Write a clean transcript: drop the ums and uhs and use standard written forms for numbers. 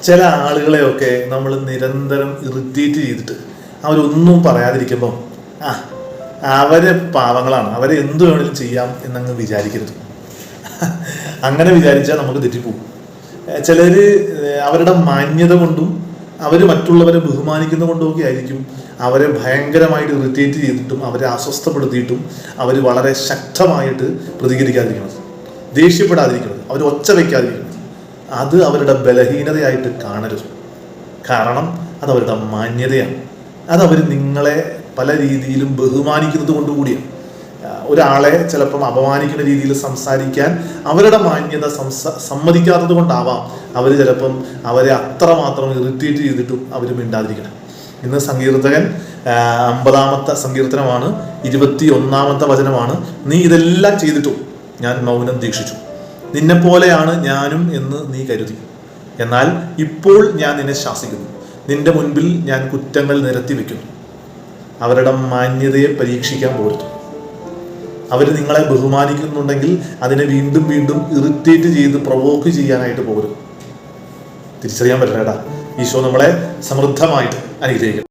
ചില ആളുകളെയൊക്കെ നമ്മൾ നിരന്തരം ഇറിറ്റേറ്റ് ചെയ്തിട്ട് അവരൊന്നും പറയാതിരിക്കുമ്പോൾ അവരെ പാവങ്ങളാണ്, അവരെ എന്ത് വേണമെങ്കിലും ചെയ്യാം എന്നങ്ങ് വിചാരിക്കരുത്. അങ്ങനെ വിചാരിച്ചാൽ നമുക്ക് തെറ്റിപ്പോകും. ചിലർ അവരുടെ മാന്യത കൊണ്ടും അവർ മറ്റുള്ളവരെ ബഹുമാനിക്കുന്ന കൊണ്ടുമൊക്കെ ആയിരിക്കും അവരെ ഭയങ്കരമായിട്ട് ഇറിറ്റേറ്റ് ചെയ്തിട്ടും അവരെ അസ്വസ്ഥപ്പെടുത്തിയിട്ടും അവർ വളരെ ശക്തമായിട്ട് പ്രതികരിക്കാതിരിക്കുന്നത്, ദേഷ്യപ്പെടാതിരിക്കുന്നത്, അവർ ഒച്ച വയ്ക്കാതിരിക്കുന്നത്. അത് അവരുടെ ബലഹീനതയായിട്ട് കാണരുത്. കാരണം അതവരുടെ മാന്യതയാണ്. അതവർ നിങ്ങളെ പല രീതിയിലും ബഹുമാനിക്കുന്നത് കൊണ്ടുകൂടിയാണ്. ഒരാളെ ചിലപ്പം അപമാനിക്കുന്ന രീതിയിൽ സംസാരിക്കാൻ അവരുടെ മാന്യത സമ്മതിക്കാത്തത് കൊണ്ടാവാം അവർ ചിലപ്പം അവരെ അത്രമാത്രം ഇറിറ്റേറ്റ് ചെയ്തിട്ടും അവർ മിണ്ടാതിരിക്കണം. ഇന്ന് സങ്കീർത്തകൻ 50-ാമത്തെ സങ്കീർത്തനമാണ്, 21-ാമത്തെ വചനമാണ്. നീ ഇതെല്ലാം ചെയ്തിട്ടും ഞാൻ മൗനം ദീക്ഷിച്ചു, നിന്നെപ്പോലെയാണ് ഞാനും എന്ന് നീ കരുതി. എന്നാൽ ഇപ്പോൾ ഞാൻ നിന്നെ ശാസിക്കുന്നു, നിന്റെ മുൻപിൽ ഞാൻ കുറ്റങ്ങൾ നിരത്തി വെക്കുന്നു. അവരുടെ മാന്യതയെ പരീക്ഷിക്കാൻ പോരുത്. അവർ നിങ്ങളെ ബഹുമാനിക്കുന്നുണ്ടെങ്കിൽ അതിനെ വീണ്ടും വീണ്ടും ഇറിറ്റേറ്റ് ചെയ്ത് പ്രൊവോക്ക് ചെയ്യാനായിട്ട് പോകരുത്. തിരിച്ചറിയാൻ പറ്റില്ല. ഈശോ നമ്മളെ സമൃദ്ധമായിട്ട് അനുഗ്രഹിക്കും.